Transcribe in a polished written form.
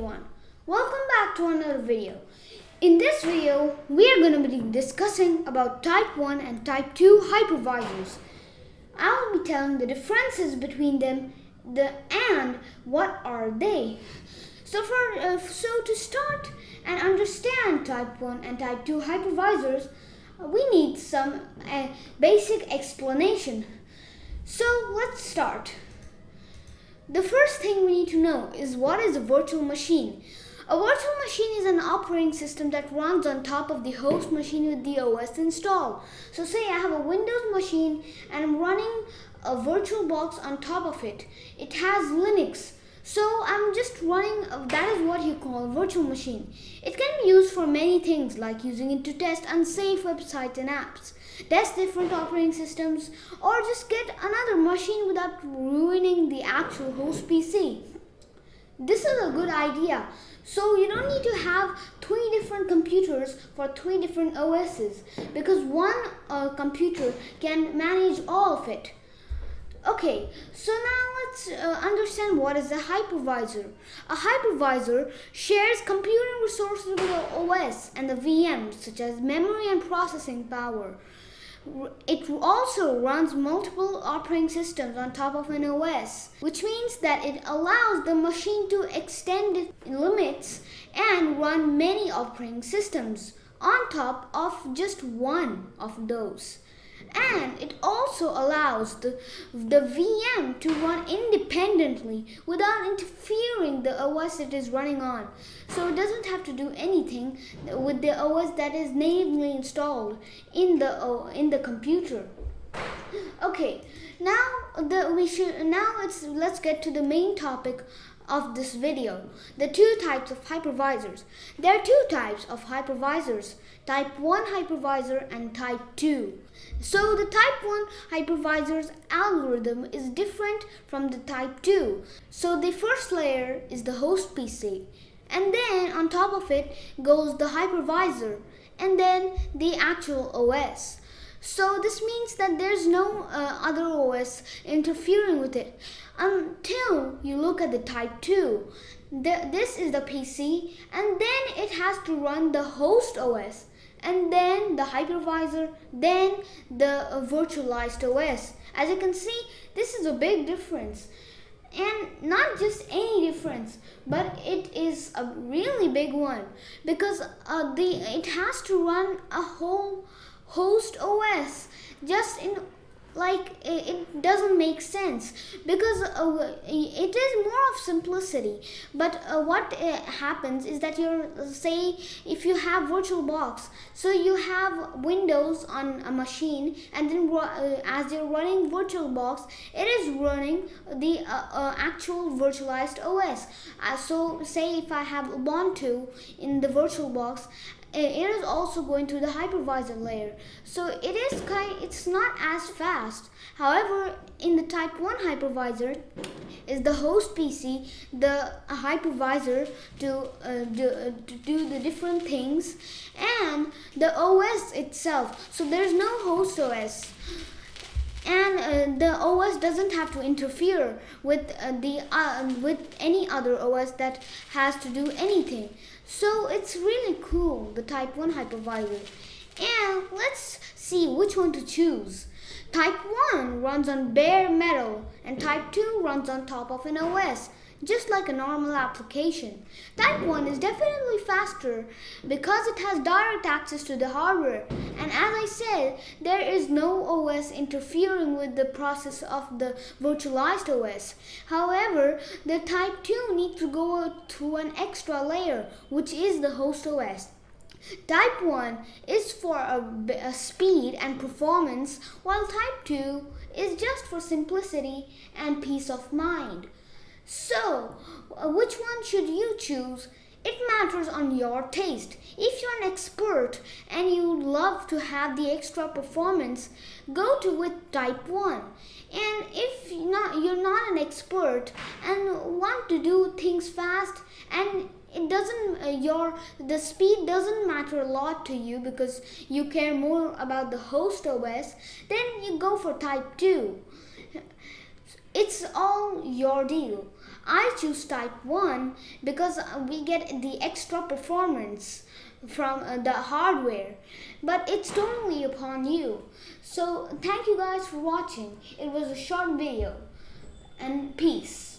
everyone, welcome back to another video. In this video, we are going to be discussing about type 1 and type 2 hypervisors. I will be telling the differences between them and what are they. So to start and understand type 1 and type 2 hypervisors, we need some basic explanation. So let's start. The first thing we need to know is what is a virtual machine. A virtual machine is an operating system that runs on top of the host machine with the OS installed. So say I have a Windows machine and I'm running a virtual box on top of it. It has Linux. So I'm just running, that is what you call a virtual machine. It can be used for many things, like using it to test unsafe websites and apps, test different operating systems, or just get another machine without ruining the actual host PC. This is a good idea. So you don't need to have 3 different computers for 3 different OSs, because one computer can manage all of it. Okay, so now let's understand what is a hypervisor. A hypervisor shares computing resources with the OS and the VMs, such as memory and processing power. It also runs multiple operating systems on top of an OS, which means that it allows the machine to extend its limits and run many operating systems on top of just one of those. And it also allows the VM to run independently without interfering the OS it is running on. So it doesn't have to do anything with the OS that is natively installed in the computer. Okay, let's get to the main topic of this video, the 2 types of hypervisors. There are 2 types of hypervisors, type 1 hypervisor and type 2. So the type 1 hypervisor's algorithm is different from the type 2. So the first layer is the host PC, and then on top of it goes the hypervisor, and then the actual OS. So this means that there's no other OS interfering with it until you look at the type 2. This is the PC, and then it has to run the host OS, and then the hypervisor, then the virtualized OS. As you can see, this is a big difference. And not just any difference, but it is a really big one, because it has to run a whole host OS just in it doesn't make sense, because it is more of simplicity. But what happens is that say if you have VirtualBox, so you have Windows on a machine, and then as you're running VirtualBox, it is running the actual virtualized OS. So say if I have Ubuntu in the VirtualBox, it is also going through the hypervisor layer. So it's not as fast. However, in the type 1 hypervisor is the host PC, the hypervisor to do the different things, and the OS itself. So there's no host OS. And the OS doesn't have to interfere with with any other OS that has to do anything. So it's really cool, the type 1 hypervisor. And let's see which one to choose. Type 1 runs on bare metal, and type 2 runs on top of an OS, just like a normal application. Type 1 is definitely faster because it has direct access to the hardware, and as I said, there is no OS interfering with the process of the virtualized OS. However, the type 2 needs to go through an extra layer, which is the host OS. Type 1 is for a speed and performance, while type 2 is just for simplicity and peace of mind. So, which one should you choose? It matters on your taste. If you're an expert and you love to have the extra performance, go with type 1. And if you're not an expert and want to do things fast, and the speed doesn't matter a lot to you because you care more about the host OS, then you go for type 2. It's all your deal. I choose type 1 because we get the extra performance from the hardware, but it's totally upon you. So thank you guys for watching. It was a short video, and peace.